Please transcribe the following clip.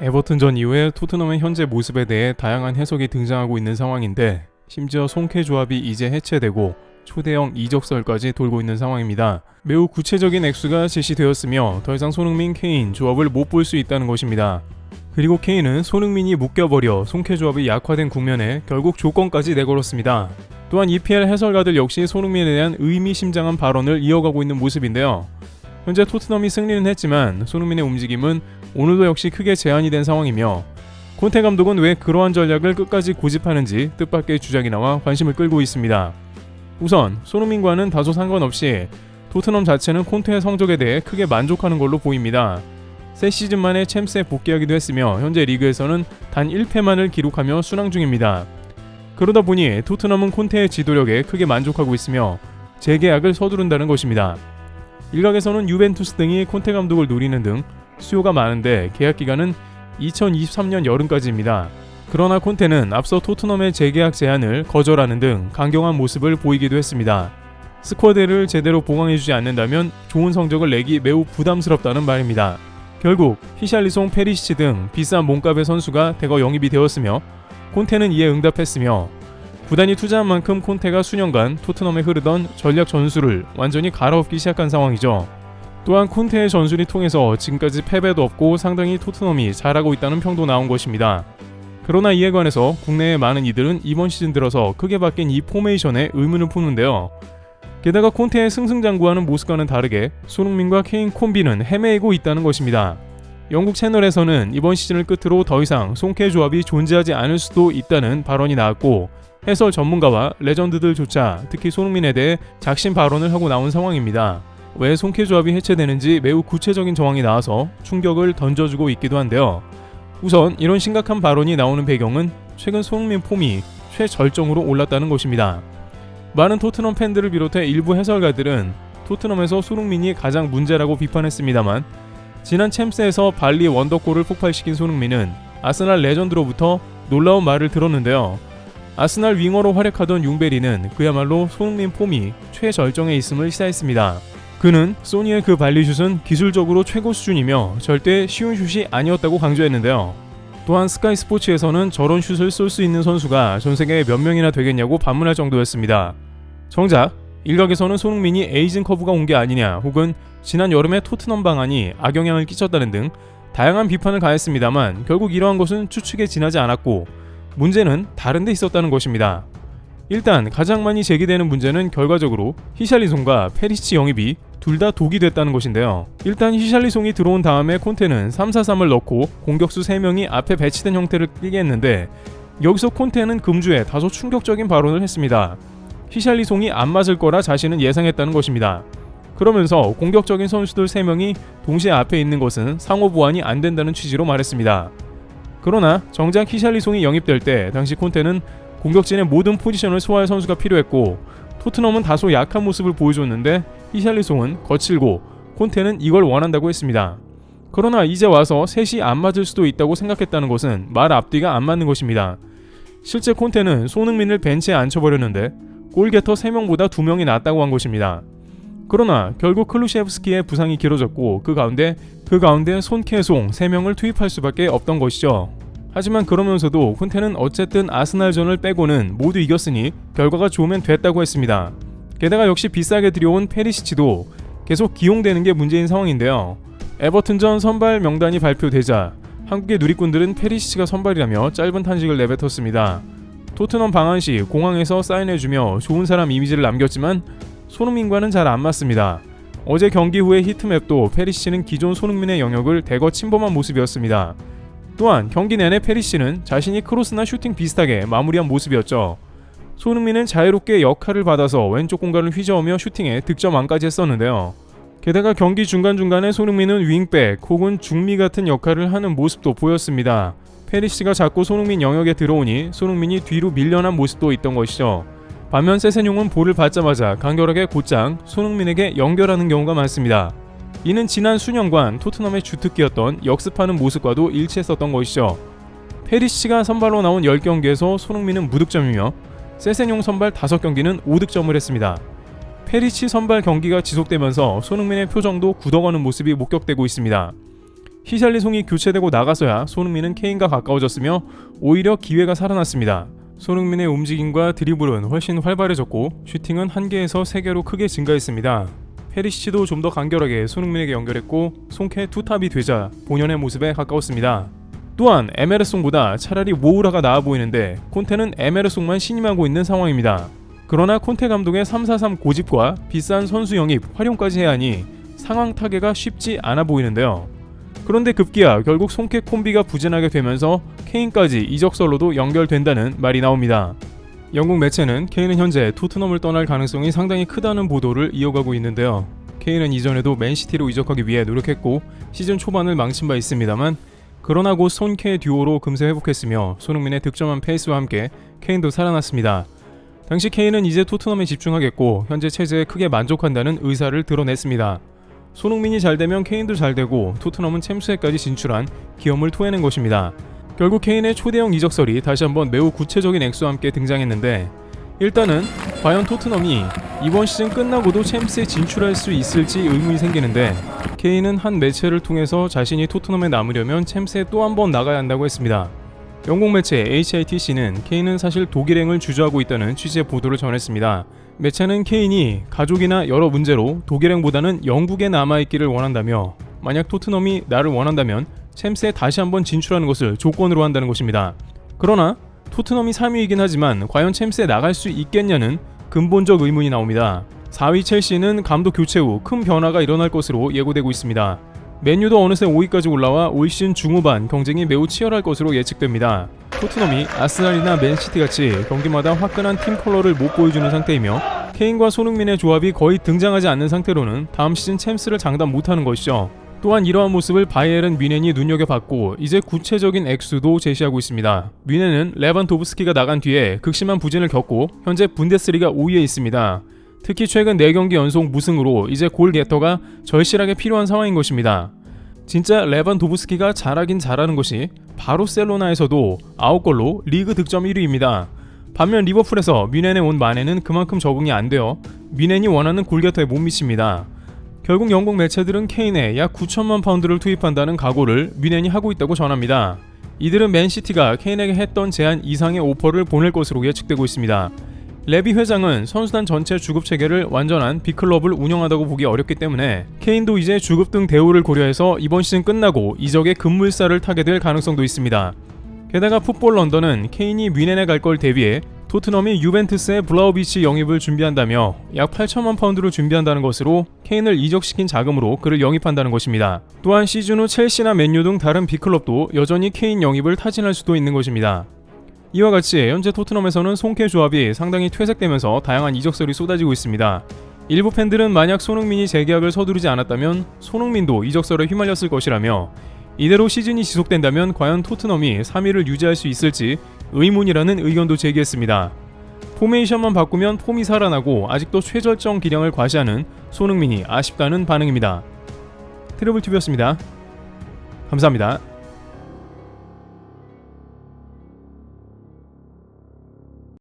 에버튼전 이후에 토트넘의 현재 모습에 대해 다양한 해석이 등장하고 있는 상황인데, 심지어 손케 조합이 이제 해체되고 초대형 이적설까지 돌고 있는 상황입니다. 매우 구체적인 액수가 제시되었으며 더 이상 손흥민, 케인 조합을 못 볼 수 있다는 것입니다. 그리고 케인은 손흥민이 묶여버려 손케 조합이 약화된 국면에 결국 조건까지 내걸었습니다. 또한 EPL 해설가들 역시 손흥민에 대한 의미심장한 발언을 이어가고 있는 모습인데요. 현재 토트넘이 승리는 했지만 손흥민의 움직임은 오늘도 역시 크게 제한이 된 상황이며, 콘테 감독은 왜 그러한 전략을 끝까지 고집하는지 뜻밖의 주장이 나와 관심을 끌고 있습니다. 우선 손흥민과는 다소 상관없이 토트넘 자체는 콘테의 성적에 대해 크게 만족하는 걸로 보입니다. 새 시즌 만에 챔스에 복귀하기도 했으며 현재 리그에서는 단 1패만을 기록하며 순항 중입니다. 그러다 보니 토트넘은 콘테의 지도력에 크게 만족하고 있으며 재계약을 서두른다는 것입니다. 일각에서는 유벤투스 등이 콘테 감독을 노리는 등 수요가 많은데 계약 기간은 2023년 여름까지입니다. 그러나 콘테는 앞서 토트넘의 재계약 제안을 거절하는 등 강경한 모습을 보이기도 했습니다. 스쿼드를 제대로 보강해주지 않는다면 좋은 성적을 내기 매우 부담스럽다는 말입니다. 결국 히샬리송, 페리시치 등 비싼 몸값의 선수가 대거 영입이 되었으며 콘테는 이에 응답했으며, 구단이 투자한 만큼 콘테가 수년간 토트넘에 흐르던 전략 전술을 완전히 갈아엎기 시작한 상황이죠. 또한 콘테의 전술이 통해서 지금까지 패배도 없고 상당히 토트넘이 잘하고 있다는 평도 나온 것입니다. 그러나 이에 관해서 국내의 많은 이들은 이번 시즌 들어서 크게 바뀐 이 포메이션에 의문을 품는데요. 게다가 콘테의 승승장구하는 모습과는 다르게 손흥민과 케인 콤비는 헤매이고 있다는 것입니다. 영국 채널에서는 이번 시즌을 끝으로 더 이상 손케 조합이 존재하지 않을 수도 있다는 발언이 나왔고, 해설 전문가와 레전드들조차 특히 손흥민에 대해 작심 발언을 하고 나온 상황입니다. 왜 손케 조합이 해체되는지 매우 구체적인 정황이 나와서 충격을 던져주고 있기도 한데요. 우선 이런 심각한 발언이 나오는 배경은 최근 손흥민 폼이 최절정으로 올랐다는 것입니다. 많은 토트넘 팬들을 비롯해 일부 해설가들은 토트넘에서 손흥민이 가장 문제라고 비판했습니다만, 지난 챔스에서 발리 원더골을 폭발시킨 손흥민은 아스날 레전드로부터 놀라운 말을 들었는데요. 아스날 윙어로 활약하던 융베리는 그야말로 손흥민 폼이 최절정에 있음을 시사했습니다. 그는 소니의 그 발리슛은 기술적으로 최고 수준이며 절대 쉬운 슛이 아니었다고 강조했는데요. 또한 스카이 스포츠에서는 저런 슛을 쏠 수 있는 선수가 전세계에 몇 명이나 되겠냐고 반문할 정도였습니다. 정작 일각에서는 손흥민이 에이징 커브가 온 게 아니냐, 혹은 지난 여름에 토트넘 방안이 악영향을 끼쳤다는 등 다양한 비판을 가했습니다만, 결국 이러한 것은 추측에 지나지 않았고 문제는 다른 데 있었다는 것입니다. 일단 가장 많이 제기되는 문제는 결과적으로 히샬리송과 페리시치 영입이 둘 다 독이 됐다는 것인데요. 일단 히샬리송이 들어온 다음에 콘테는 3-4-3을 넣고 공격수 3명이 앞에 배치된 형태를 띠게 했는데, 여기서 콘테는 금주에 다소 충격적인 발언을 했습니다. 히샬리송이 안 맞을 거라 자신은 예상했다는 것입니다. 그러면서 공격적인 선수들 3명이 동시에 앞에 있는 것은 상호 보완이 안 된다는 취지로 말했습니다. 그러나 정작 히샬리송이 영입될 때 당시 콘테는 공격진의 모든 포지션을 소화할 선수가 필요했고, 토트넘은 다소 약한 모습을 보여줬는데 히샬리송은 거칠고 콘테는 이걸 원한다고 했습니다. 그러나 이제 와서 셋이 안 맞을 수도 있다고 생각했다는 것은 말 앞뒤가 안 맞는 것입니다. 실제 콘테는 손흥민을 벤치에 앉혀버렸는데 골게터 3명보다 2명이 낫다고 한 것입니다. 그러나 결국 클루셰프스키의 부상이 길어졌고 그 가운데 손케송 3명을 투입할 수밖에 없던 것이죠. 하지만 그러면서도 콘테는 어쨌든 아스날전을 빼고는 모두 이겼으니 결과가 좋으면 됐다고 했습니다. 게다가 역시 비싸게 들여온 페리시치도 계속 기용되는 게 문제인 상황인데요. 에버튼전 선발 명단이 발표되자 한국의 누리꾼들은 페리시치가 선발이라며 짧은 탄식을 내뱉었습니다. 토트넘 방한 시 공항에서 사인해주며 좋은 사람 이미지를 남겼지만 손흥민과는 잘 안 맞습니다. 어제 경기 후의 히트맵도 페리시치는 기존 손흥민의 영역을 대거 침범한 모습이었습니다. 또한 경기 내내 페리시치는 자신이 크로스나 슈팅 비슷하게 마무리한 모습이었죠. 손흥민은 자유롭게 역할을 받아서 왼쪽 공간을 휘저으며 슈팅에 득점왕까지 했었는데요. 게다가 경기 중간중간에 손흥민은 윙백 혹은 중미 같은 역할을 하는 모습도 보였습니다. 페리시치가 자꾸 손흥민 영역에 들어오니 손흥민이 뒤로 밀려난 모습도 있던 것이죠. 반면 세세뇽은 볼을 받자마자 간결하게 곧장 손흥민에게 연결하는 경우가 많습니다. 이는 지난 수년간 토트넘의 주특기였던 역습하는 모습과도 일치했었던 것이죠. 페리시치가 선발로 나온 10경기에서 손흥민은 무득점이며 세세뇽 선발 5경기는 5득점을 했습니다. 페리시치 선발 경기가 지속되면서 손흥민의 표정도 굳어가는 모습이 목격되고 있습니다. 히샬리송이 교체되고 나가서야 손흥민은 케인과 가까워졌으며 오히려 기회가 살아났습니다. 손흥민의 움직임과 드리블은 훨씬 활발해졌고 슈팅은 1개에서 3개로 크게 증가했습니다. 페리시치도 좀 더 간결하게 손흥민에게 연결했고 송케 투탑이 되자 본연의 모습에 가까웠습니다. 또한 에메르송보다 차라리 모우라가 나아 보이는데 콘테는 에메르송만 신임하고 있는 상황입니다. 그러나 콘테 감독의 3-4-3 고집과 비싼 선수 영입, 활용까지 해야 하니 상황 타개가 쉽지 않아 보이는데요. 그런데 급기야 결국 송케 콤비가 부진하게 되면서 케인까지 이적설로도 연결된다는 말이 나옵니다. 영국 매체는 케인은 현재 토트넘을 떠날 가능성이 상당히 크다는 보도를 이어가고 있는데요. 케인은 이전에도 맨시티로 이적하기 위해 노력했고 시즌 초반을 망친 바 있습니다만 그러나 곧 손케 듀오로 금세 회복했으며 손흥민의 득점한 페이스와 함께 케인도 살아났습니다. 당시 케인은 이제 토트넘에 집중하겠고 현재 체제에 크게 만족한다는 의사를 드러냈습니다. 손흥민이 잘되면 케인도 잘되고 토트넘은 챔스에까지 진출한 기염을 토해낸 것입니다. 결국 케인의 초대형 이적설이 다시 한번 매우 구체적인 액수와 함께 등장했는데 일단은 과연 토트넘이 이번 시즌 끝나고도 챔스에 진출할 수 있을지 의문이 생기는데 케인은 한 매체를 통해서 자신이 토트넘에 남으려면 챔스에 또 한 번 나가야 한다고 했습니다. 영국 매체 HITC는 케인은 사실 독일행을 주저하고 있다는 취지의 보도를 전했습니다. 매체는 케인이 가족이나 여러 문제로 독일행보다는 영국에 남아있기를 원한다며 만약 토트넘이 나를 원한다면 챔스에 다시 한번 진출하는 것을 조건으로 한다는 것입니다. 그러나 토트넘이 3위이긴 하지만 과연 챔스에 나갈 수 있겠냐는 근본적 의문이 나옵니다. 4위 첼시는 감독 교체 후 큰 변화가 일어날 것으로 예고되고 있습니다. 맨유도 어느새 5위까지 올라와 올 시즌 중후반 경쟁이 매우 치열할 것으로 예측됩니다. 토트넘이 아스날이나 맨시티같이 경기마다 화끈한 팀 컬러를 못 보여주는 상태이며 케인과 손흥민의 조합이 거의 등장하지 않는 상태로는 다음 시즌 챔스를 장담 못하는 것이죠. 또한 이러한 모습을 바이에른 뮌헨이 눈여겨봤고 이제 구체적인 액수도 제시하고 있습니다. 뮌헨은 레반도브스키가 나간 뒤에 극심한 부진을 겪고 현재 분데스리가 5위에 있습니다. 특히 최근 4경기 연속 무승으로 이제 골 게터가 절실하게 필요한 상황인 것입니다. 진짜 레반도브스키가 잘하긴 잘하는 것이 바르셀로나에서도 9골로 리그 득점 1위입니다. 반면 리버풀에서 뮌헨에 온 마네는 그만큼 적응이 안 되어 뮌헨이 원하는 골 게터에 못 미칩니다. 결국 영국 매체들은 케인에 약 9천만 파운드를 투입한다는 각오를 뮌헨이 하고 있다고 전합니다. 이들은 맨시티가 케인에게 했던 제한 이상의 오퍼를 보낼 것으로 예측되고 있습니다. 레비 회장은 선수단 전체 주급 체계를 완전한 빅클럽을 운영하다고 보기 어렵기 때문에 케인도 이제 주급 등 대우를 고려해서 이번 시즌 끝나고 이적의 급물살을 타게 될 가능성도 있습니다. 게다가 풋볼 런던은 케인이 뮌헨에 갈 걸 대비해 토트넘이 유벤투스의 블라우비치 영입을 준비한다며 약 8천만 파운드를 준비한다는 것으로 케인을 이적시킨 자금으로 그를 영입한다는 것입니다. 또한 시즌 후 첼시나 맨유 등 다른 빅클럽도 여전히 케인 영입을 타진할 수도 있는 것입니다. 이와 같이 현재 토트넘에서는 송케 조합이 상당히 퇴색되면서 다양한 이적설이 쏟아지고 있습니다. 일부 팬들은 만약 손흥민이 재계약을 서두르지 않았다면 손흥민도 이적설에 휘말렸을 것이라며 이대로 시즌이 지속된다면 과연 토트넘이 3위를 유지할 수 있을지 의문이라는 의견도 제기했습니다. 포메이션만 바꾸면 폼이 살아나고 아직도 최절정 기량을 과시하는 손흥민이 아쉽다는 반응입니다. 트러블TV였습니다. 감사합니다.